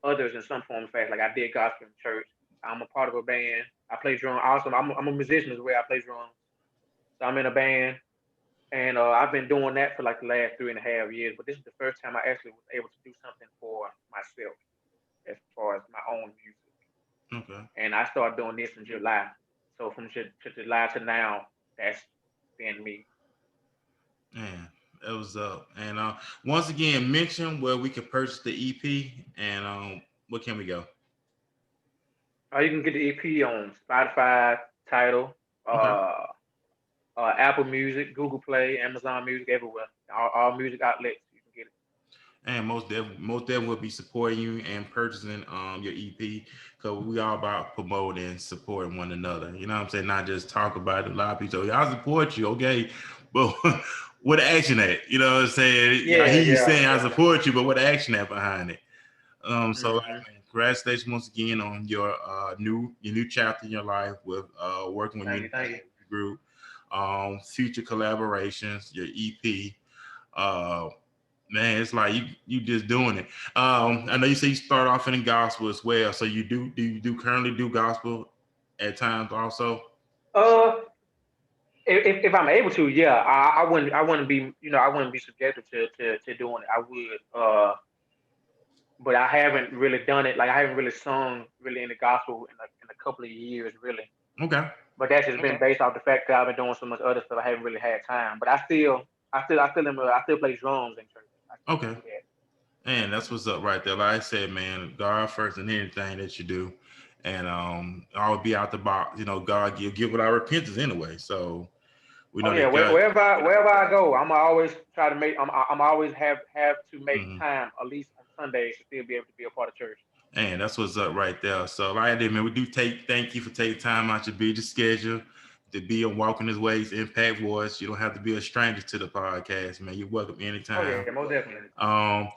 Speaker 2: others in some form of fact. Like I did gospel in church. I'm a part of a band. I play drum. Also, I'm a musician as well. I play drums. So I'm in a band, and I've been doing that for like the last 3.5 years. But this is the first time I actually was able to do something for myself as far as my own music.
Speaker 1: Okay.
Speaker 2: And I started doing this in July. So from July to now, that's been me.
Speaker 1: Man, that was up. And once again, mention where we can purchase the EP and where can we go?
Speaker 2: You can get the EP on Spotify, Title,
Speaker 1: Okay.
Speaker 2: uh, Apple Music, Google Play, Amazon Music, everywhere. All music outlets you can get it.
Speaker 1: And most definitely will be supporting you and purchasing your EP because we all about promoting and supporting one another. You know what I'm saying? Not just talk about it. A lot of people say, "I support you," okay, but what action at? You know what I'm saying? I
Speaker 2: Yeah,
Speaker 1: hear you
Speaker 2: yeah,
Speaker 1: saying I
Speaker 2: yeah.
Speaker 1: support you, but what action at behind it? So
Speaker 2: Hmm.
Speaker 1: congratulations once again on your new chapter in your life with working with your
Speaker 2: Thank you.
Speaker 1: group, future collaborations, your EP. Uh, Man, it's like you just doing it. I know you say you start off in the gospel as well. So you do currently do gospel at times also?
Speaker 2: Uh, if I'm able to, yeah, I wouldn't be I wouldn't be subjected to doing it. I would, but I haven't really done it. Like I haven't really sung really in the gospel in a couple of years, really.
Speaker 1: Okay.
Speaker 2: But that's just been based off the fact that I've been doing so much other stuff. I haven't really had time. But I still play drums in church. I still
Speaker 1: Okay.
Speaker 2: do that.
Speaker 1: And that's what's up right there. Like I said, man, God first in anything that you do. And I'll be out the box. God give without repentance anyway. So we
Speaker 2: Oh
Speaker 1: know
Speaker 2: yeah,
Speaker 1: that God.
Speaker 2: wherever I go, I'm always try to make. I'm always have to make
Speaker 1: Mhm.
Speaker 2: time at least on Sundays to still be able to be a part of church.
Speaker 1: And that's what's up right there. So like I did, man, we do thank you for taking time out your busy schedule to be on Walking His Ways Impact Voice. You don't have to be a stranger to the podcast, man. You're welcome
Speaker 2: Oh yeah,
Speaker 1: anytime.
Speaker 2: most definitely.
Speaker 1: Um,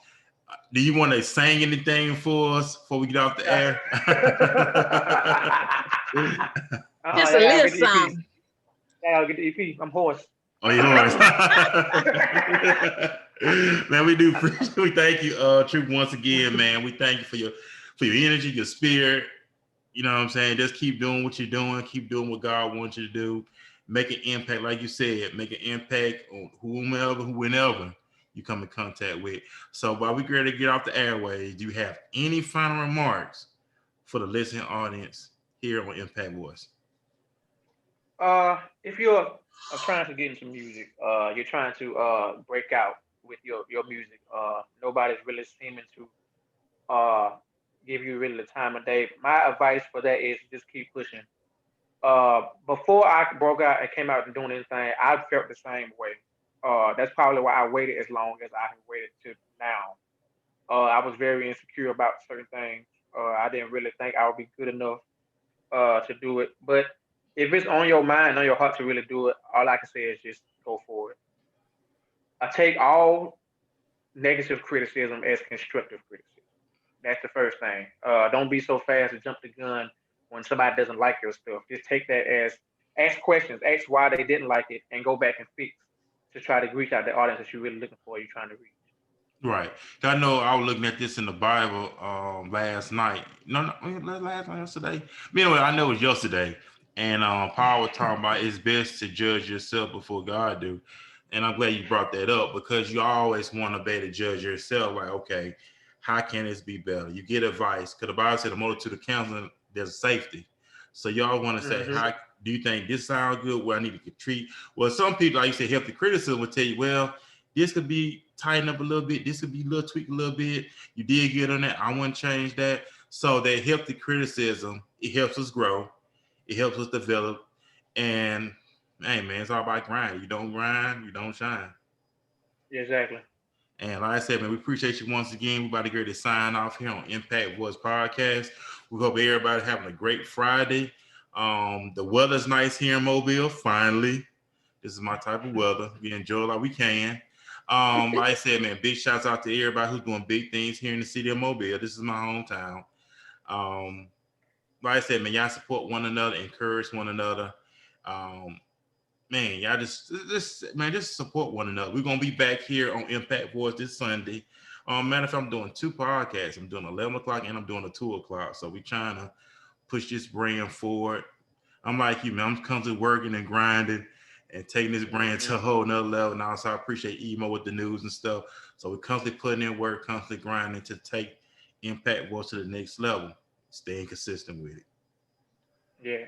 Speaker 1: do you want to sing anything for us before we get off the air?
Speaker 3: Just a
Speaker 2: Y'all gotta
Speaker 3: little
Speaker 2: get the EP.
Speaker 3: something.
Speaker 2: Y'all gotta get the EP. I'm hoarse.
Speaker 1: Oh, yours. Man, we do appreciate. We thank you, Troop, once again, man. We thank you for your energy, your spirit. You know what I'm saying? Just keep doing what you're doing. Keep doing what God wants you to do. Make an impact, like you said. Make an impact on whenever you come in contact with. So while we ready to get off the airways, do you have any final remarks for the listening audience here on Impact Voice?
Speaker 2: If you're trying to get into music, you're trying to break out with your music. Nobody's really seeming to uh give you really the time of day. My advice for that is just keep pushing. Before I broke out and came out and doing anything, I felt the same way. That's probably why I waited as long as I have waited to now. I was very insecure about certain things. I didn't really think I would be good enough to do it. But if it's on your mind, on your heart to really do it, all I can say is just go for it. I take all negative criticism as constructive criticism. That's the first thing. Don't be so fast to jump the gun when somebody doesn't like your stuff. Just take that as ask questions, ask why they didn't like it, and go back and fix to try to reach out the audience that you're really looking for. You're trying to reach.
Speaker 1: Right. I know I was looking at this in the Bible last night. No, last night, yesterday. Anyway, I know it was yesterday. And Paul was talking about it's best to judge yourself before God do. And I'm glad you brought that up because you always want to be able to judge yourself. Like, okay, how can this be better? You get advice because the Bible said the multitude of counseling, there's safety. So y'all want to say,
Speaker 2: Mm-hmm.
Speaker 1: how do you think this sounds good? Well, I need to treat. Well, some people, like you said, healthy criticism will tell you, well, this could be tightened up a little bit. This could be a little tweaked a little bit. You did good on that. I wouldn't change that. So that healthy criticism, it helps us grow. It helps us develop. And hey, man, it's all about grind. You don't grind, you don't shine.
Speaker 2: Exactly.
Speaker 1: And like I said, man, we appreciate you once again. We're about to get ready to sign off here on Impact Voice Podcast. We hope everybody having a great Friday. The weather's nice here in Mobile, finally. This is my type of weather. We enjoy it like we can. Like I said, man, big shouts out to everybody who's doing big things here in the city of Mobile. This is my hometown. Um, like I said, man, y'all support one another, encourage one another. Um, man, y'all just support one another. We're gonna be back here on Impact Voice this Sunday. Matter of fact, I'm doing 2 podcasts. I'm doing 11 o'clock and I'm doing a 2 o'clock. So we're trying to push this brand forward. I'm like you, man. I'm constantly working and grinding and taking this brand to a
Speaker 2: Mm-hmm.
Speaker 1: whole nother level now. So I appreciate Emo with the news and stuff. So we're constantly putting in work, constantly grinding to take Impact Voice to the next level, staying consistent with it.
Speaker 2: Yeah.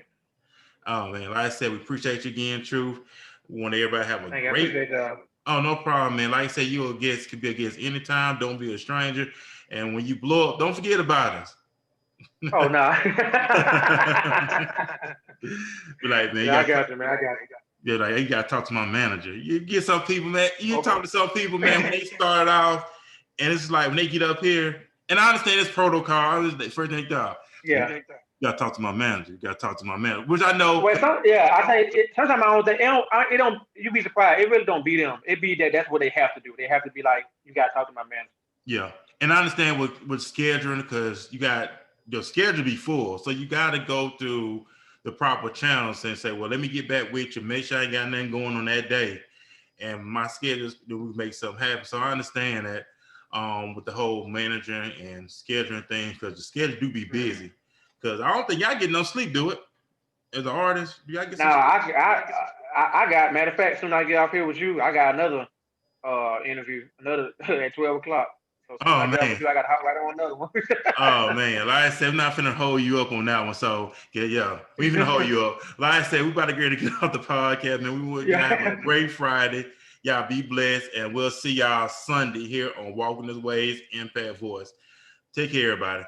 Speaker 1: Oh man, like I said, we appreciate you again, Truth. We want everybody to have a
Speaker 2: Thank you. I
Speaker 1: great.
Speaker 2: appreciate y'all.
Speaker 1: Oh, no problem, man. Like I said, you a guest, could be a guest anytime. Don't be a stranger. And when you blow up, don't forget about us.
Speaker 2: Oh no.
Speaker 1: Be like, man, you
Speaker 2: Yeah, I
Speaker 1: got
Speaker 2: got you, man. I got you.
Speaker 1: yeah, like you gotta talk to my manager. You get some people, man. You
Speaker 2: Okay.
Speaker 1: talk to some people, man, when they start off, and it's like when they get up here, and I understand it's protocol. It's the first thing they got.
Speaker 2: Yeah.
Speaker 1: You gotta talk to my manager. You gotta talk to my manager, which I know.
Speaker 2: Well, yeah, I think sometimes I don't think it don't. You be surprised. It really don't be them. It be that that's what they have to do. They have to be like, you got to talk to my manager.
Speaker 1: Yeah, and I understand with scheduling because you got your schedule be full, so you got to go through the proper channels and say, well, let me get back with you. Make sure I ain't got nothing going on that day, and my schedules do make something happen. So I understand that with the whole managing and scheduling thing because the schedule do be busy. Because I don't think y'all get no sleep, do it? As an artist, do y'all get
Speaker 2: No,
Speaker 1: some sleep?
Speaker 2: I got. Matter of fact, soon as I get off here with you, I got another interview, another at 12 o'clock. So soon as
Speaker 1: Oh
Speaker 2: I get off
Speaker 1: man.
Speaker 2: with you, I got to hop right on another one.
Speaker 1: Oh man, like I said, I'm not finna hold you up on that one. So yeah, we finna hold you up. Like I said, we about to get off the podcast, man. We want to have a
Speaker 2: Yeah.
Speaker 1: great Friday. Y'all be blessed, and we'll see y'all Sunday here on Walking His Ways Impact Voice. Take care, everybody.